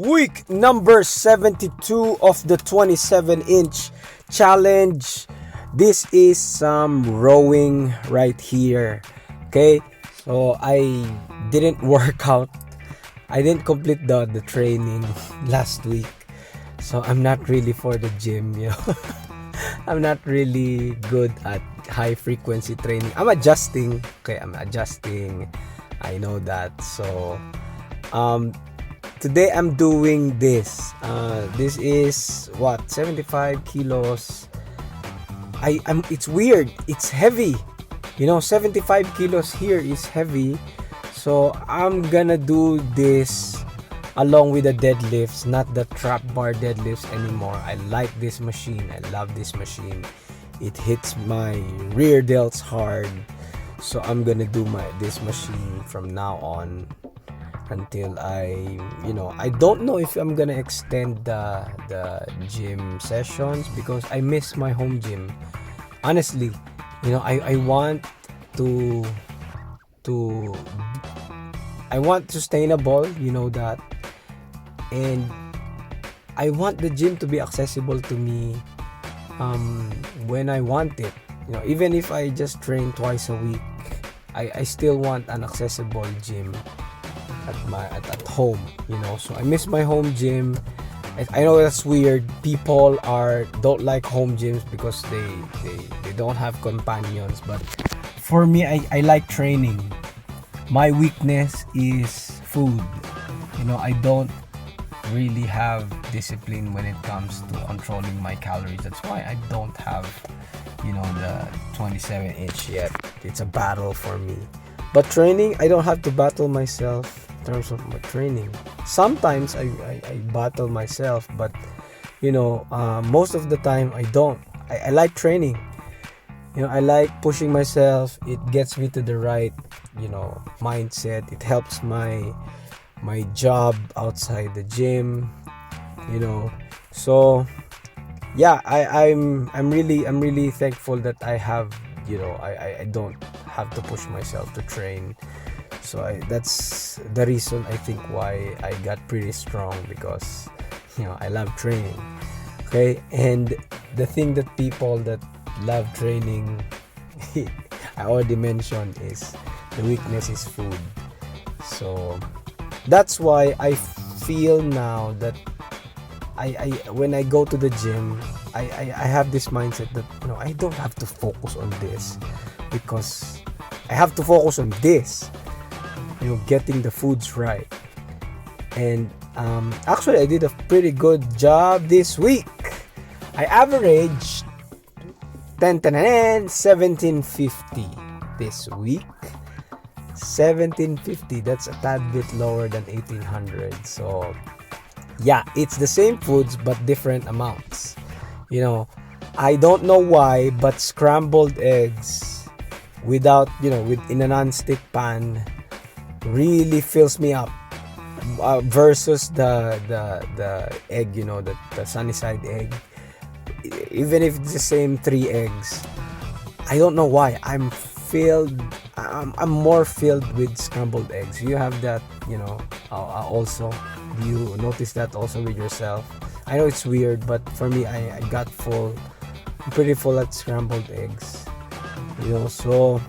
Week number 72 of the 27-inch challenge. This is some rowing right here. Okay, so I didn't work out. I didn't complete the training last week. So I'm not really for the gym, I'm not really good at high frequency training. I'm adjusting. I know that. So today I'm doing this. This is 75 kilos. It's weird. It's heavy. 75 kilos here is heavy. So I'm gonna do this along with the deadlifts, not the trap bar deadlifts anymore. I like this machine. I love this machine. It hits my rear delts hard. So I'm gonna do this machine from now on until I don't know if I'm gonna extend the gym sessions because I miss my home gym. Honestly, I want to I want sustainable, that, and I want the gym to be accessible to me when I want it. Even if I just train twice a week, I still want an accessible gym at home. So I miss my home gym. I know that's weird. People don't like home gyms because they don't have companions, but for me, I like training. My weakness is food. I don't really have discipline when it comes to controlling my calories. That's why I don't have the 27-inch yet. It's a battle for me. But training, I don't have to battle myself in terms of my training. Sometimes I battle myself, but most of the time I don't. I like training. I like pushing myself. It gets me to the right mindset. It helps my job outside the gym. So yeah, I'm really thankful that I have I don't have to push myself to train. So that's the reason I think why I got pretty strong, because I love training. Okay, and the thing that people that love training I already mentioned is the weakness is food. So that's why I feel now that I when I go to the gym, I have this mindset that I don't have to focus on this, because I have to focus on this, getting the foods right. And actually I did a pretty good job this week. I averaged 1750 this week. 1750, that's a tad bit lower than 1800. So yeah, it's the same foods but different amounts. I don't know why, but scrambled eggs without in a non-stick pan really fills me up versus the egg, the sunny side egg. Even if it's the same 3 eggs, I don't know why I'm more filled with scrambled eggs. You have that, also. Do you notice that also with yourself? I know it's weird, but for me, I got full. I'm pretty full at scrambled eggs. So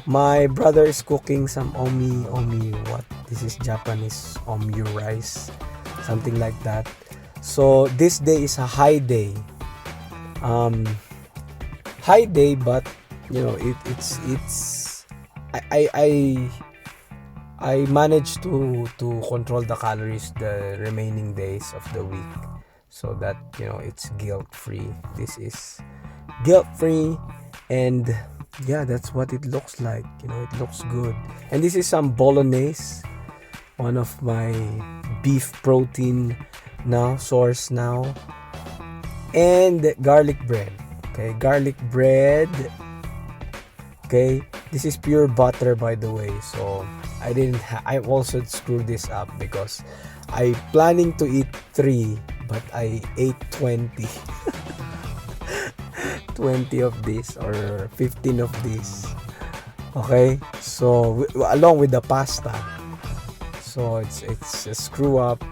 my brother is cooking some omi. What? This is Japanese omi rice, something like that. So this day is a high day. But it's I managed to control the calories the remaining days of the week, so that it's guilt free. This is guilt free, and yeah, that's what it looks like. It looks good. And this is some bolognese, one of my beef protein source now, and garlic bread. Okay, garlic bread. Okay, this is pure butter, by the way. So I also screwed this up because I planning to eat 3, but I ate 20. 20 of this or 15 of this. Okay, so along with the pasta. so it's a screw up,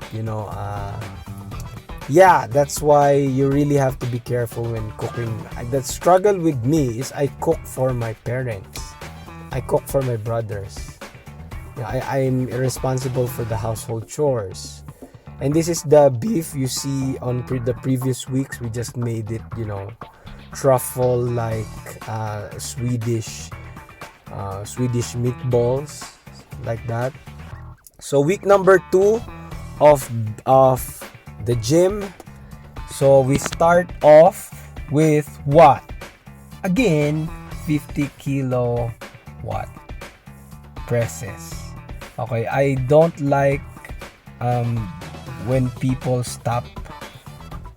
yeah, that's why you really have to be careful when cooking. The struggle with me is I cook for my parents, I cook for my brothers. I'm responsible for the household chores. And this is the beef you see on the previous weeks. We just made it, truffle like Swedish meatballs, like that. So week number 2 of the gym. So we start off with what? Again, 50 kilo what? Presses. Okay, I don't like when people stop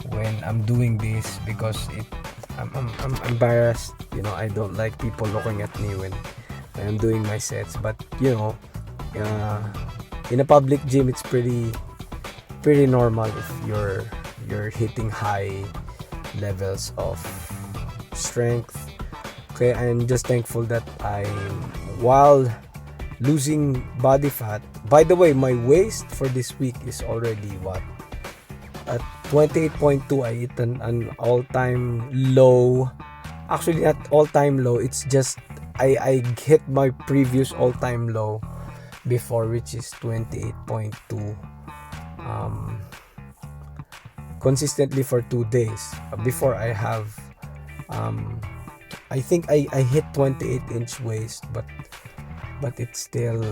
when I'm doing this, because I'm embarrassed. I don't like people looking at me when I'm doing my sets. But in a public gym, it's pretty normal if you're hitting high levels of strength. Okay, I'm just thankful that while losing body fat. By the way, my waist for this week is already what? At 28.2. I hit an all-time low. Actually, not all-time low. It's just I hit my previous all-time low before, which is 28.2. Consistently for 2 days. Before I have, I think I hit 28-inch waist, but it's still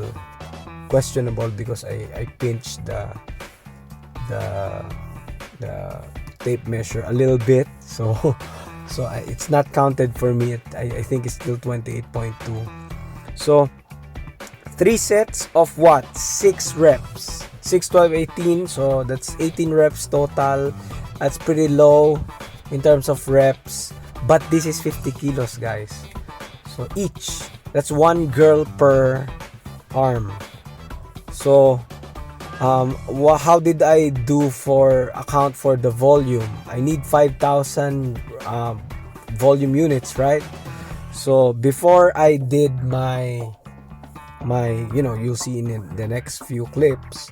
questionable because I pinched the tape measure a little bit, so it's not counted for me. I think it's still 28.2. So 3 sets of what? 6 reps. 6, 12, 18. So that's 18 reps total. That's pretty low in terms of reps. But this is 50 kilos, guys. So each. That's 1 girl per arm. So how did I do for account for the volume? I need 5,000 volume units, right? So before I did my you'll see in the next few clips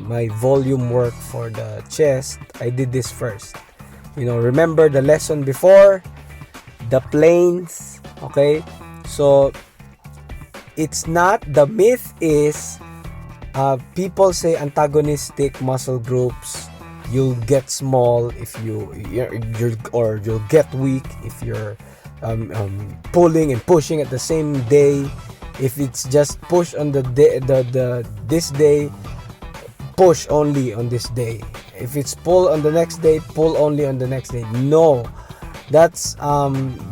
my volume work for the chest. I did this first. Remember the lesson before, the planes. Okay, so it's not, the myth is people say antagonistic muscle groups, you'll get small if you'll get weak if you're pulling and pushing at the same day. If it's just push on the this day, push only on this day. If it's pull on the next day, pull only on the next day. No, that's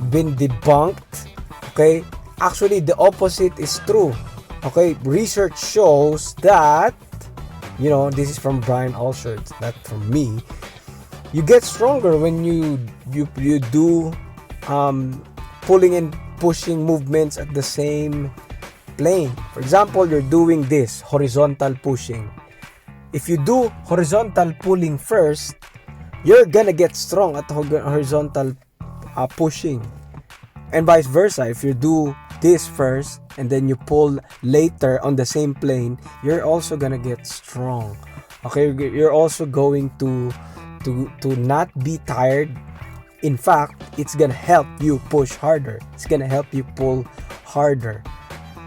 been debunked. Okay, actually the opposite is true. Okay, research shows that, this is from Brian Alsher, it's not from me. You get stronger when you do pulling and pushing movements at the same plane. For example, you're doing this horizontal pushing. If you do horizontal pulling first, you're gonna get strong at horizontal pushing, and vice versa. If you do this first and then you pull later on the same plane, you're also gonna get strong. Okay, you're also going to not be tired. In fact, it's gonna help you push harder. It's gonna help you pull harder.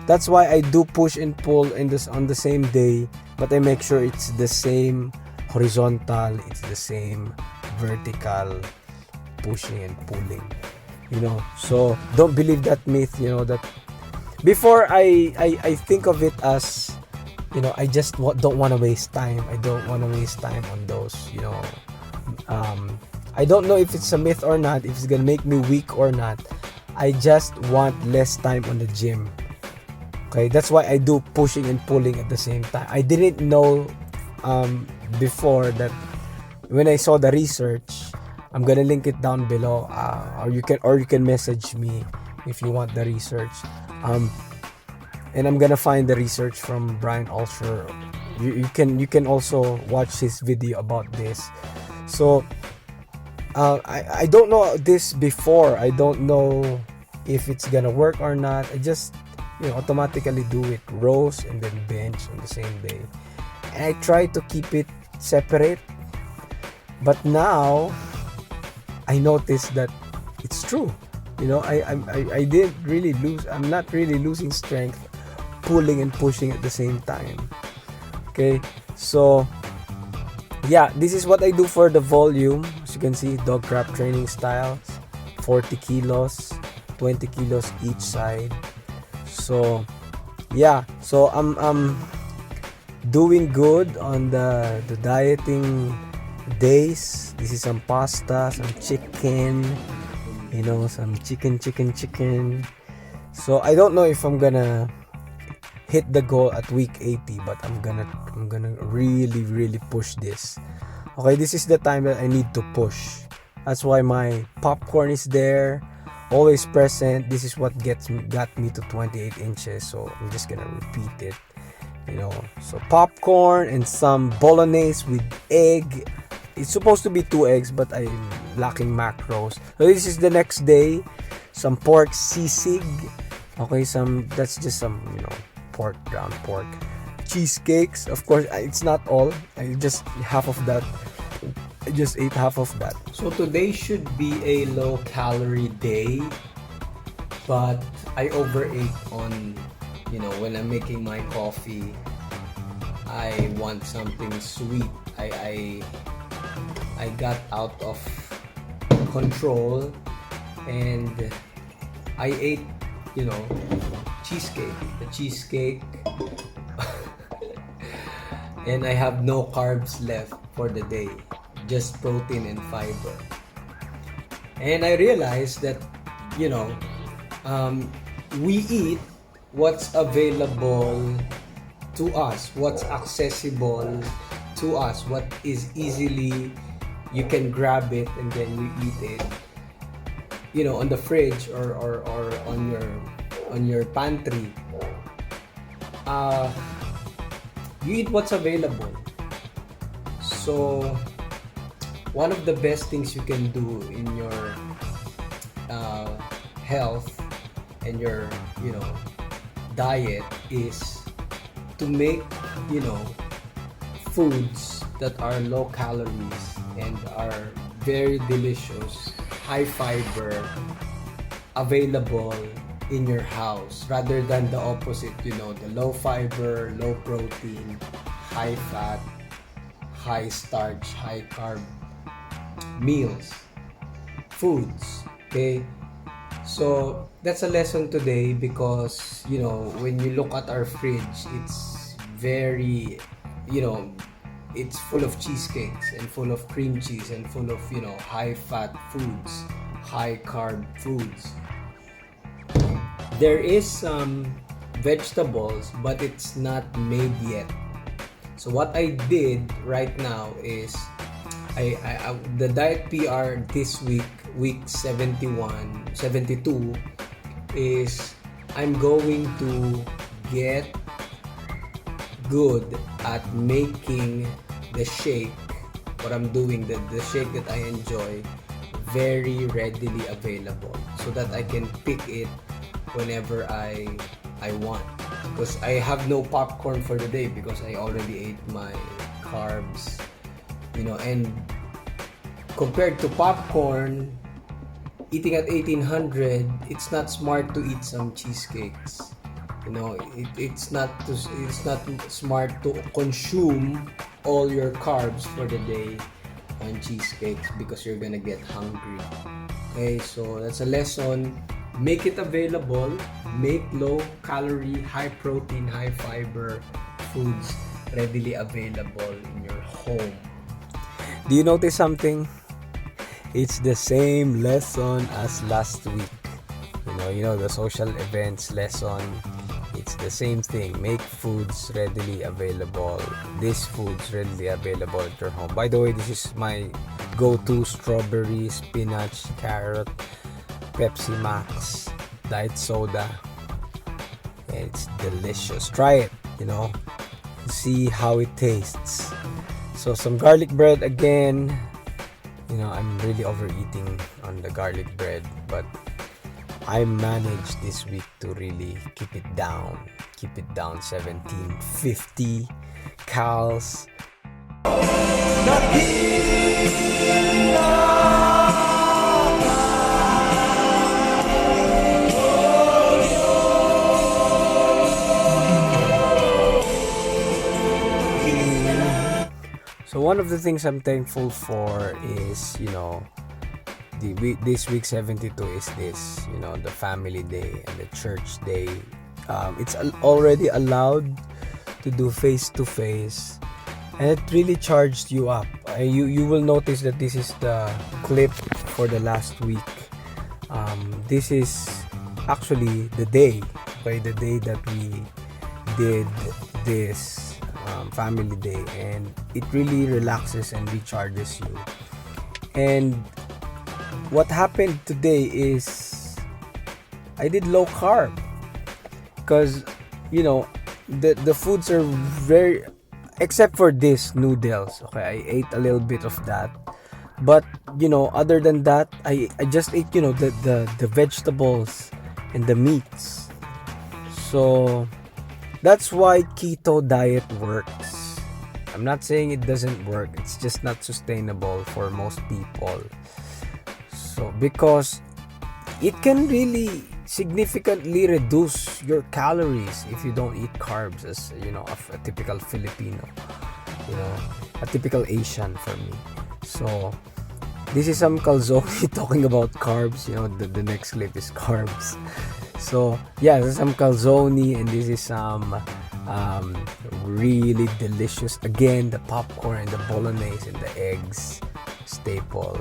That's why I do push and pull on the same day, but I make sure it's the same horizontal, it's the same vertical pushing and pulling. So don't believe that myth. That before I think of it as, I just don't want to waste time. I don't want to waste time on those. I don't know if it's a myth or not, if it's gonna make me weak or not. I just want less time on the gym. Okay, that's why I do pushing and pulling at the same time. I didn't know before that. When I saw the research, I'm gonna link it down below, or you can message me if you want the research. And I'm gonna find the research from Brian Alsher. You can also watch his video about this. So I don't know this before. I don't know if it's gonna work or not. I just automatically do it, rows and then bench on the same day. I try to keep it separate. But now I noticed that it's true. I didn't really lose. I'm not really losing strength pulling and pushing at the same time. Okay, so yeah, this is what I do for the volume. As you can see, dog crap training styles, 40 kilos, 20 kilos each side. So yeah, so I'm doing good on the dieting days. This is some pasta, some chicken, some chicken. So I don't know if I'm gonna hit the goal at week 80, but I'm gonna really push this. Okay, this is the time that I need to push. That's why my popcorn is there, always present. This is what got me to 28 inches. So I'm just gonna repeat it. So popcorn and some bolognese with egg. It's supposed to be 2 eggs, but I'm lacking macros. So this is the next day. Some pork sisig. Okay, that's just some, ground pork. Cheesecakes. Of course, it's not all. I just half of that. I just ate half of that. So today should be a low calorie day, but I overate on, when I'm making my coffee, I want something sweet. I got out of control and I ate, cheesecake. The cheesecake and I have no carbs left for the day, just protein and fiber. And I realized that, we eat what's available to us, what's accessible to us, what is easily, you can grab it and then you eat it, on the fridge or on your pantry. You eat what's available. So one of the best things you can do in your health and your diet is to make foods that are low calories and are very delicious, high fiber, available in your house, rather than the opposite, the low fiber, low protein, high fat, high starch, high carb meals, foods. Okay, so that's a lesson today, because when you look at our fridge, it's very, it's full of cheesecakes and full of cream cheese and full of high fat foods, high carb foods. There is some vegetables, but it's not made yet. So what I did right now is I the diet PR this week 72 is I'm going to get good at making the shake, what I'm doing, the shake that I enjoy, very readily available, so that I can pick it whenever I want, because I have no popcorn for the day because I already ate my carbs, and compared to popcorn, eating at 1800, it's not smart to eat some cheesecakes. It's not smart to consume all your carbs for the day on cheesecakes, because you're gonna get hungry. Okay, so that's a lesson. Make it available. Make low calorie, high protein, high fiber foods readily available in your home. Do you notice something? It's the same lesson as last week. The social events lesson. It's the same thing. Make foods readily available. These foods readily available at your home. By the way, this is my go-to: strawberry, spinach, carrot, Pepsi Max, diet soda. And it's delicious. Try it, see how it tastes. So some garlic bread again. I'm really overeating on the garlic bread, but I managed this week to really keep it down 1750 cals. So one of the things I'm thankful for is, this week 72 is this, the family day and the church day. It's already allowed to do face to face, and it really charged you up. You will notice that this is the clip for the last week. This is actually the day that we did this family day, and it really relaxes and recharges you. And what happened today is I did low carb because the foods are very, except for this noodles. Okay, I ate a little bit of that, but other than that, I just ate the vegetables and the meats. So that's why keto diet works. I'm not saying it doesn't work, it's just not sustainable for most people. So because it can really significantly reduce your calories if you don't eat carbs, as a typical Filipino, a typical Asian for me. So this is some calzone talking about carbs. The next clip is carbs. So yeah, this is some calzone, and this is some really delicious, again, the popcorn and the bolognese and the eggs, staple.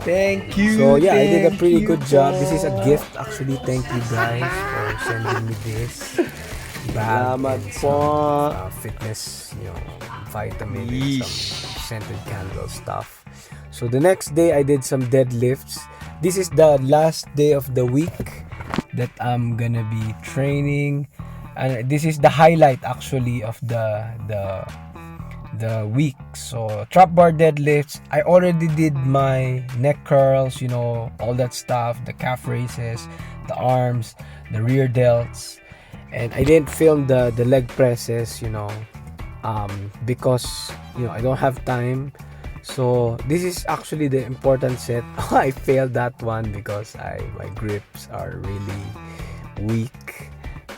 Thank you. So yeah, I did a pretty good job. This is a gift actually. Thank you guys for sending me this bag and some fitness, vitamin and some scented candle stuff. So the next day I did some deadlifts. This is the last day of the week that I'm gonna be training, and this is the highlight actually of the week. So trap bar deadlifts, I already did my neck curls, all that stuff, the calf raises, the arms, the rear delts, and I didn't film the leg presses, because I don't have time. So this is actually the important set. I failed that one because my grips are really weak.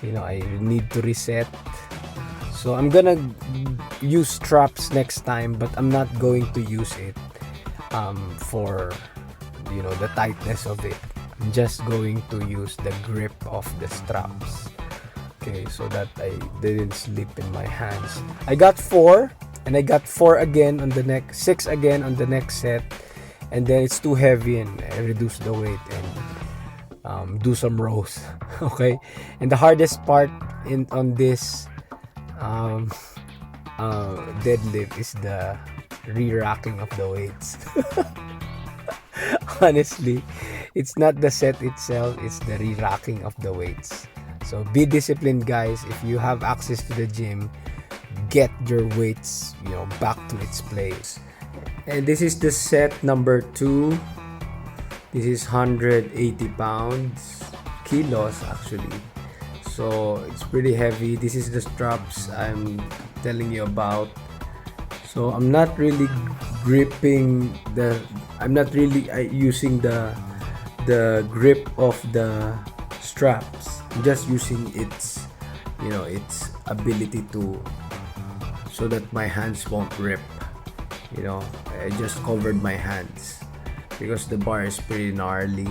I need to reset. So I'm gonna use straps next time, but I'm not going to use it for the tightness of it. I'm just going to use the grip of the straps. Okay, so that I didn't slip in my hands. I got 4, and I got 4 again on the next, 6 again on the next set, and then it's too heavy and I reduce the weight and do some rows. Okay, and the hardest part on this deadlift is the re-racking of the weights. Honestly, it's not the set itself, it's the re-racking of the weights. So be disciplined, guys. If you have access to the gym, get your weights back to its place. And this is the set number 2. This is 180 kilos actually. So it's pretty heavy. This is the straps I'm telling you about. So I'm not really gripping I'm not really using the grip of the straps. I'm just using its ability to, so that my hands won't rip. I just covered my hands because the bar is pretty gnarly.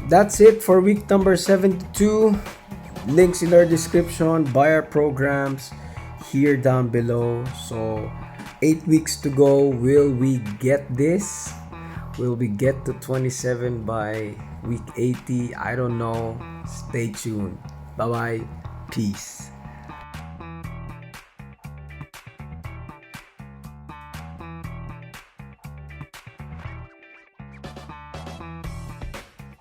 That's it for week number 72. Links in our description. Buy our programs here down below. So 8 weeks to go. Will we get this? Will we get to 27 by week 80? I don't know. Stay tuned. Bye bye. Peace.